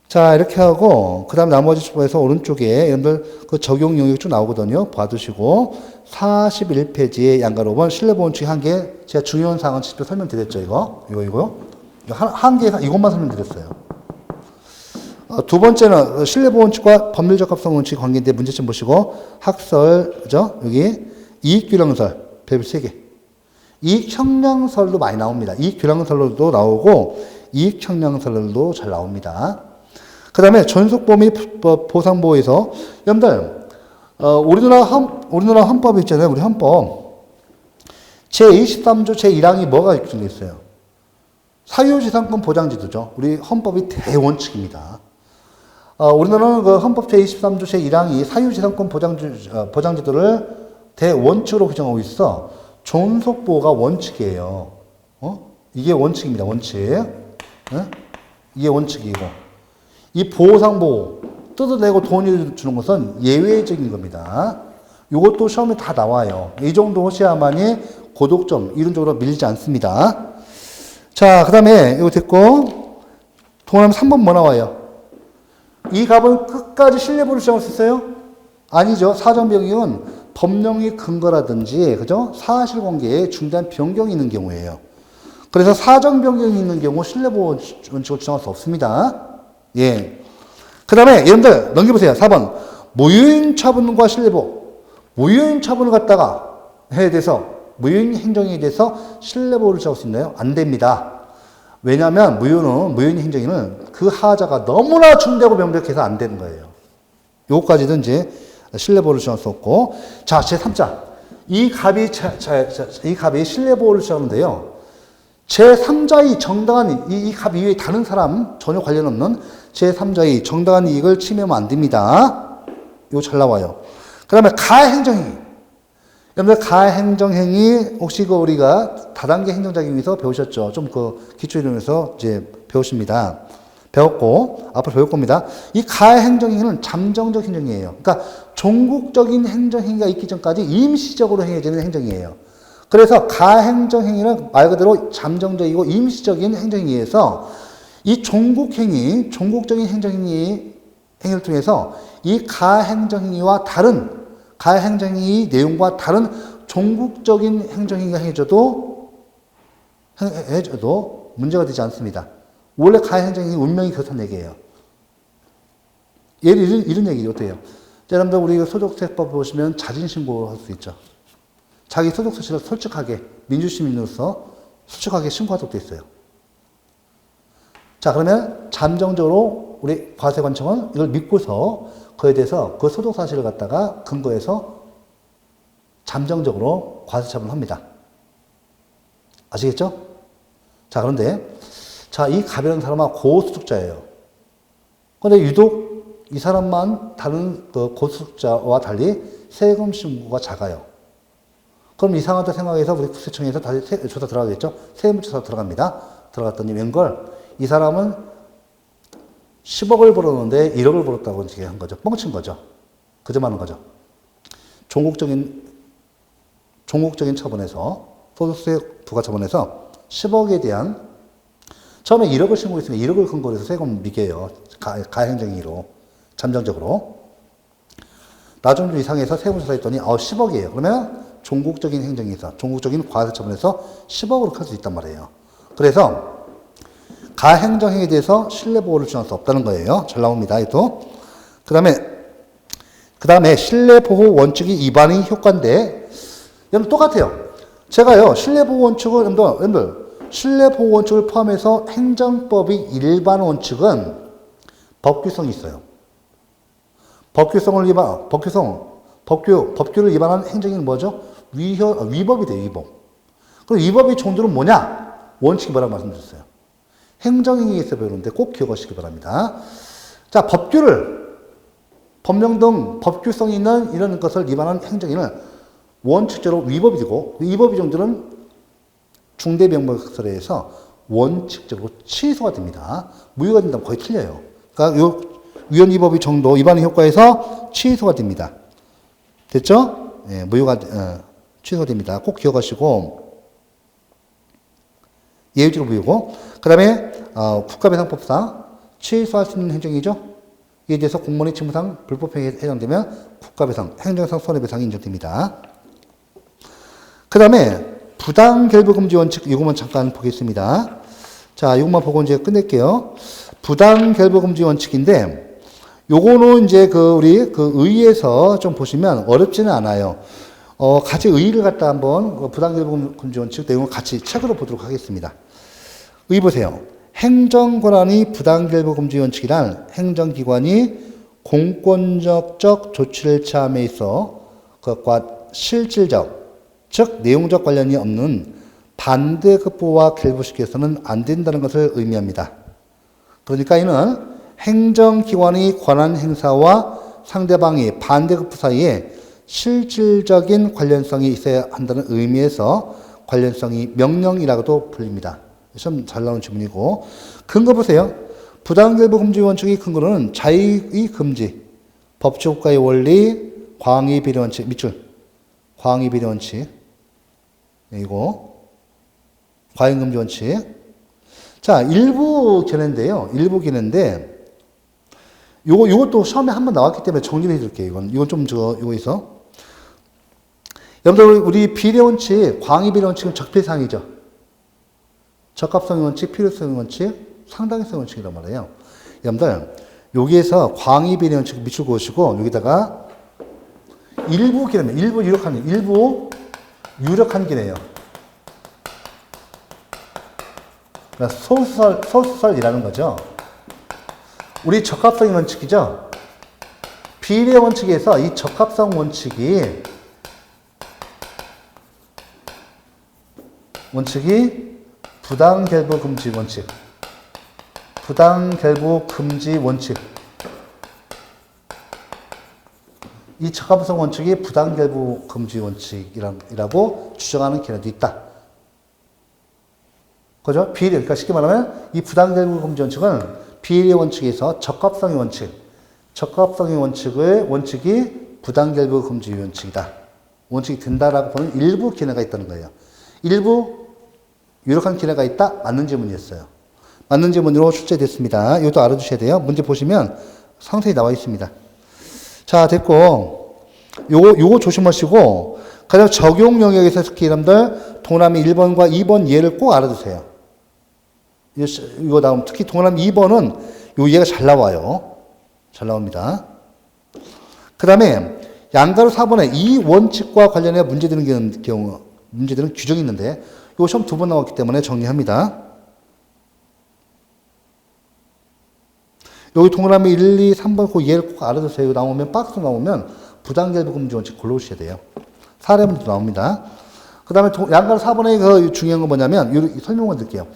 자, 이렇게 하고, 그 다음 나머지 주법에서 오른쪽에 여러분들 그 적용 영역 쭉 나오거든요. 봐두시고, 41페이지에 양가 5번 신뢰보호원칙 한계, 제가 중요한 사항은 직접 설명드렸죠, 이거요. 이것만 설명드렸어요. 두 번째는 신뢰보호원칙과 법률적합성 원칙 관계인데 문제점 보시고, 학설죠? 여기 이익규량설, 배분 3개. 이익형량설도 많이 나옵니다. 이익규량설도 나오고, 이익형량설도 잘 나옵니다. 그 다음에 존속보호 및 보상보호에서, 여러분들, 우리나라 헌법이 있잖아요. 우리 헌법. 제23조 제1항이 뭐가 규정되어 있어요? 사유재산권 보장제도죠. 우리 헌법이 대원칙입니다. 우리나라는 그 헌법 제23조 제1항이 사유재산권 보장제도를 대원칙으로 규정하고 있어. 존속보호가 원칙이에요. 이게 원칙입니다. 원칙. 이게 원칙이고. 이 보상보호, 뜯어내고 돈을 주는 것은 예외적인 겁니다. 이것도 시험에 다 나와요. 이 정도 하셔야만이 고득점 이론적으로 밀리지 않습니다. 자, 그 다음에 이거 됐고 동그라미 3번 뭐 나와요? 이 값은 끝까지 신뢰보를 주장할 수 있어요? 아니죠. 사정변경은 법령의 근거라든지 그죠? 사실관계에 중대한 변경이 있는 경우예요. 그래서 사정변경이 있는 경우 신뢰보호 원칙을 주장할 수 없습니다. 예. 그 다음에 여러분들 넘겨보세요. 4번 무효인 처분과 신뢰보호. 무효인 처분을 갖다가 해야 돼서 무효인 행정에 대해서 신뢰보호를 주장할 수 있나요? 안 됩니다. 왜냐하면 무효인 행정에는 그 하자가 너무나 중대하고 명백해서 안 되는 거예요. 요거까지는 이제 신뢰보호를 주장할 수 없고. 자, 제3자. 이 값이 신뢰보호를 주장하는데요. 제3자의 정당한, 이 값 이외에 다른 사람, 전혀 관련 없는 제3자의 정당한 이익을 침해하면 안 됩니다. 이거 잘 나와요. 그 다음에 가해행정행위. 여러분들 가해행정행위, 혹시 우리가 다단계 행정작용에서 배우셨죠? 좀 기초이론에서 이제 배우십니다. 배웠고, 앞으로 배울 겁니다. 이 가해행정행위는 잠정적 행정이에요. 그러니까 종국적인 행정행위가 있기 전까지 임시적으로 행해지는 행정이에요. 그래서 가행정행위는 말 그대로 잠정적이고 임시적인 행정행위에서 이 종국적인 행위를 통해서 이 가행정행위와 다른 가행정행위 내용과 다른 종국적인 행정행위가 해줘도 문제가 되지 않습니다. 원래 가행정행위 운명이 그렇다는 얘기예요. 예를 이런 얘기 어때요? 여러분들 우리 소득세법 보시면 자진신고할 수 있죠. 자기 소득 사실을 솔직하게 민주시민으로서 솔직하게 신고하도록 되어 있어요. 자, 그러면 잠정적으로 우리 과세관청은 이걸 믿고서 그에 대해서 그 소득 사실을 갖다가 근거해서 잠정적으로 과세 처분을 합니다. 아시겠죠? 자, 그런데 자, 이 갑이라는 사람은 고소득자예요. 그런데 유독 이 사람만 다른 그 고소득자와 달리 세금 신고가 작아요. 그럼 이상하다 생각해서 우리 국세청에서 다시 조사 들어가겠죠? 세무조사 들어갑니다. 들어갔더니 웬걸 이 사람은 10억을 벌었는데 1억을 벌었다고 한 거죠. 뻥친 거죠. 거짓말하는 거죠. 종국적인 처분에서 소득세 부과처분에서 10억에 대한 처음에 1억을 신고했으면 1억을 근거로 해서 세금 미개요. 가행정위로 잠정적으로. 나중 이상해서 세무조사했더니 10억이에요. 그러면 종국적인 행정에서 종국적인 과세 처분에서 10억으로 클 수 있단 말이에요. 그래서 가행정행위에 대해서 신뢰보호를 주장할 수 없다는 거예요. 잘 나옵니다. 또 그 다음에 신뢰보호 원칙이 위반이 효과인데 여러분 똑같아요. 제가요 신뢰보호 원칙을 여러분들 신뢰보호 원칙을 포함해서 행정법의 일반 원칙은 법규성이 있어요. 법규를 위반한 행정행위는 뭐죠? 위법이 돼요, 위법. 그럼 위법의 종류는 뭐냐? 원칙이 뭐라고 말씀드렸어요. 행정행위에서 배우는데 꼭 기억하시기 바랍니다. 자, 법령 등 법규성이 있는 이런 것을 위반한 행정행위는 원칙적으로 위법이 되고, 위법의 종류는 중대명백설에서 원칙적으로 취소가 됩니다. 무효가 된다면 거의 틀려요. 그러니까 요 위헌위법의 정도, 위반의 효과에서 취소가 됩니다. 됐죠? 예, 무효가, 취소가 됩니다. 꼭 기억하시고, 예외적으로 무효고, 그 다음에, 국가배상법상 취소할 수 있는 행정이죠? 이에 대해서 공무원의 직무상 불법행위에 해당되면 국가배상, 행정상 손해배상이 인정됩니다. 그 다음에, 부당결부금지 원칙, 이것만 잠깐 보겠습니다. 자, 이것만 보고 이제 끝낼게요. 부당결부금지 원칙인데, 요거는 이제 우리 의의에서 좀 보시면 어렵지는 않아요. 같이 의의를 갖다 한번 부당결부금지 원칙 내용을 같이 책으로 보도록 하겠습니다. 의의 보세요. 행정권한이 부당결부금지 원칙이란 행정기관이 공권적 조치를 취함에 있어 그것과 실질적, 즉 내용적 관련이 없는 반대급부와 결부시켜서는 안 된다는 것을 의미합니다. 그러니까 이는 행정기관의 권한 행사와 상대방의 반대급부 사이에 실질적인 관련성이 있어야 한다는 의미에서 관련성이 명령이라고도 불립니다. 좀 잘 나오는 지문이고, 근거 보세요. 부당결부 금지 원칙의 근거는 자의의 금지, 법치국가의 원리, 광의 비례 원칙, 밑줄, 광의 비례 원칙, 이거 과잉 금지 원칙. 자, 일부 견해인데요. 일부 견해인데 요것도 시험에 한번 나왔기 때문에 정리를 해드릴게요. 이건 좀 이거 있어. 여러분들 우리 비례 원칙, 광의 비례 원칙은 적폐상이죠. 적합성의 원칙, 필요성의 원칙, 상당성의 원칙이란 말이에요. 여러분들 여기에서 광의 비례 원칙 밑줄 그으시고 여기다가 일부 견해, 일부 유력한 견해예요. 그러니까 소수설이라는 거죠. 우리 적합성의 원칙이죠. 비례 원칙에서 이 적합성 원칙이 부당결부 금지 원칙. 부당결부 금지 원칙. 이 적합성 원칙이 부당결부 금지 원칙이라고 주장하는 견해도 있다. 그죠? 비례, 그러니까 쉽게 말하면 이 부당결부 금지 원칙은 비례 원칙에서 적합성의 원칙이 부당결부 금지 원칙이다. 원칙이 된다라고 보는 일부 견해가 있다는 거예요. 일부 유력한 견해가 있다? 맞는 질문이었어요. 맞는 질문으로 출제됐습니다. 이것도 알아두셔야 돼요. 문제 보시면 상세히 나와 있습니다. 자, 됐고. 요거 조심하시고, 가장 적용 영역에서 특히 여러분들, 동남이 1번과 2번 예를 꼭 알아두세요. 이거 나오면, 특히 동남이 2번은 요 예가 잘 나와요. 잘 나옵니다. 그 다음에, 양가로 4번에 이 원칙과 관련해 문제되는 규정이 있는데, 요 시험 2번 나왔기 때문에 정리합니다. 여기 동그라미 1, 2, 3번 그 예를 꼭 알아두세요. 나오면 박스 나오면 부당결부 금지 원칙 골라오셔야 돼요. 사례문도 나옵니다. 그 다음에 양가로 4번의 그 중요한 건 뭐냐면 설명을 드릴게요.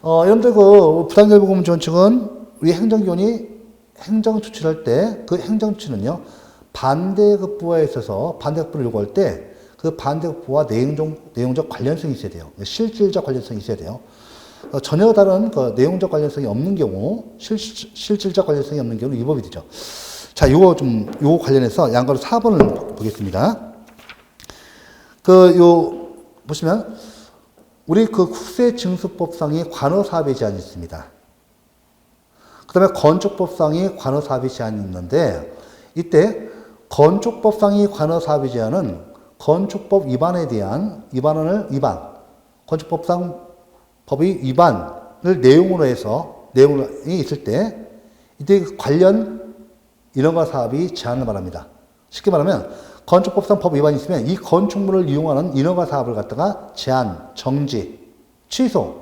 여러분들 그 부당결부 금지 원칙은 우리 행정기관이 행정조치를 할 때 그 행정조치는요 반대급부에 있어서 반대급부를 요구할 때 그 반대급부와 내용적 관련성이 있어야 돼요. 실질적 관련성이 있어야 돼요. 전혀 다른 그 내용적 관련성이 없는 경우, 실질적 관련성이 없는 경우는 위법이 되죠. 자, 요거 관련해서 양가로 4번을 보겠습니다. 보시면, 우리 국세징수법상의 관어사업의 제한이 있습니다. 그 다음에 건축법상의 관어사업의 제한이 있는데, 이때 건축법상의 관어사업의 제한은 건축법 위반에 대한 건축법상 법의 위반을 내용으로 해서, 내용이 있을 때, 이때 관련 인허가 사업이 제한을 말합니다. 쉽게 말하면, 건축법상 법 위반이 있으면 이 건축물을 이용하는 인허가 사업을 갖다가 제한, 정지, 취소,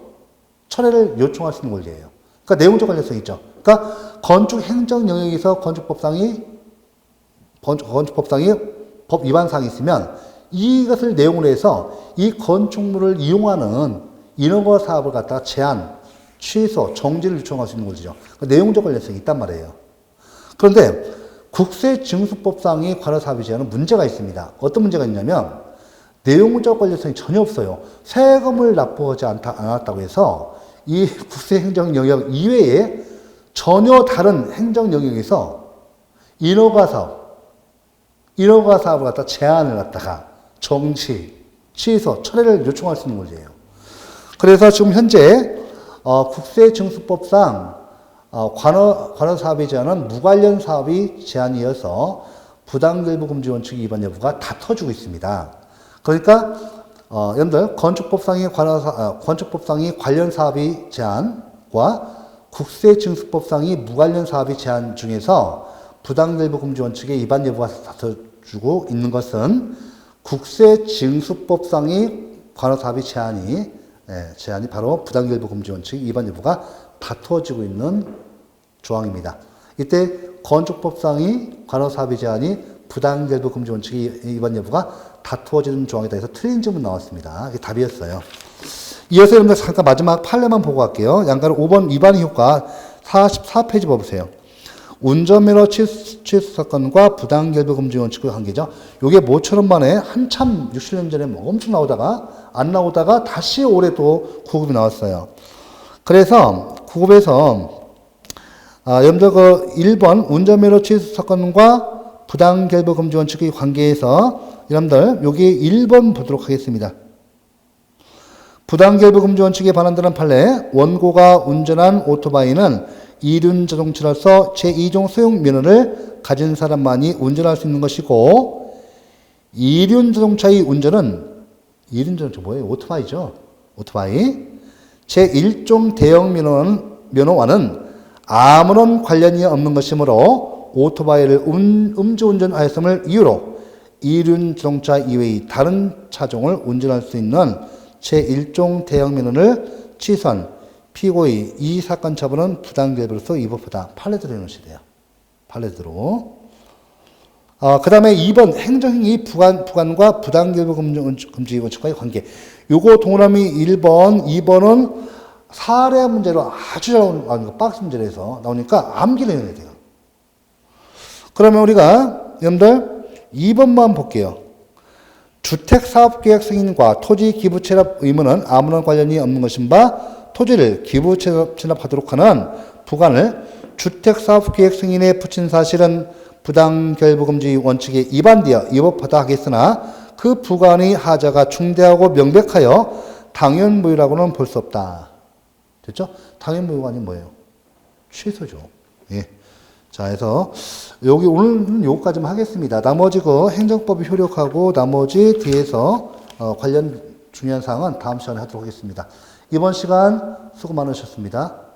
철회를 요청할 수 있는 권리예요. 그러니까 내용적 관련성이 있죠. 그러니까 건축 행정 영역에서 건축법상이 법 위반 사항이 있으면 이것을 내용으로 해서 이 건축물을 이용하는 인허가 사업을 갖다가 제한, 취소, 정지를 요청할 수 있는 거죠. 그러니까 내용적 관련성이 있단 말이에요. 그런데 국세징수법상의 관어사업의 제한은 문제가 있습니다. 어떤 문제가 있냐면 내용적 관련성이 전혀 없어요. 세금을 납부하지 않았다고 해서 이 국세행정 영역 이외에 전혀 다른 행정 영역에서 인허가 사업을 갖다 제한을 갖다가 정지, 취소, 철회를 요청할 수 있는 문제예요. 그래서 지금 현재 국세징수법상 관어사업의 제한은 무관련 사업이 제한이어서 부당결부 금지 원칙 위반 여부가 다퉈지고 있습니다. 그러니까 여러분들 건축법상의 관련 사업의 제한과 국세징수법상의 무관련 사업의 제한 중에서 부당결부 금지 원칙의 위반 여부가 다퉈지고 있는 것은 국세징수법상의 관어사업의 제한이 바로 부당결부 금지 원칙 위반 여부가 다투어지고 있는 조항입니다. 이때 건축법상의 관어사업의 제한이 부당결부 금지 원칙 위반 여부가 다투어지는 조항이다 해서 틀린 질문 나왔습니다. 이게 답이었어요. 이어서 여러분들 잠깐 마지막 판례만 보고 갈게요. 양가로 5번 위반 효과 44페이지 봐보세요. 운전면허 취소 사건과 부당결부 금지 원칙의 관계죠. 이게 모처럼 만에 한참 60년 전에 엄청 나오다가 안 나오다가 다시 올해 또 구급이 나왔어요. 그래서 구급에서 여러분들 그 1번 운전면허 취소 사건과 부당결부 금지 원칙의 관계에서 여러분들 여기 1번 보도록 하겠습니다. 부당결부 금지 원칙에 반한다는 판례, 원고가 운전한 오토바이는 이륜 자동차로서 제2종 소형 면허를 가진 사람만이 운전할 수 있는 것이고, 이륜 자동차의 운전은, 이륜 자동차 뭐예요? 오토바이죠. 오토바이. 제1종 대형 면허와는 아무런 관련이 없는 것이므로 오토바이를 음주운전하였음을 이유로 이륜 자동차 이외의 다른 차종을 운전할 수 있는 제1종 대형 면허를 취소한 피고의 이 사건 처분은 부당결부로서 위법하다. 판례대로 해놓으셔야 돼요. 판례대로. 그 다음에 2번 행정행위 부관과 부당결부 금지 원칙과의 관계. 요거 동그라미 1번, 2번은 사례 문제로 아주 잘 나오는 박스 문제로 해서 나오니까 암기를 해야 돼요. 그러면 우리가 여러분들 2번만 볼게요. 주택사업계획 승인과 토지 기부 체납 의무는 아무런 관련이 없는 것인 바 토지를 기부 체납하도록 하는 부관을 주택사업계획 승인에 붙인 사실은 부당결부금지 원칙에 위반되어 위법하다 하겠으나 그 부관의 하자가 중대하고 명백하여 당연무효라고는 볼 수 없다. 됐죠? 당연무효가 아닌 뭐예요? 취소죠. 예. 자, 해서 여기 오늘은 요거까지만 하겠습니다. 나머지 그 행정법이 효력하고 나머지 뒤에서 관련 중요한 사항은 다음 시간에 하도록 하겠습니다. 이번 시간 수고 많으셨습니다.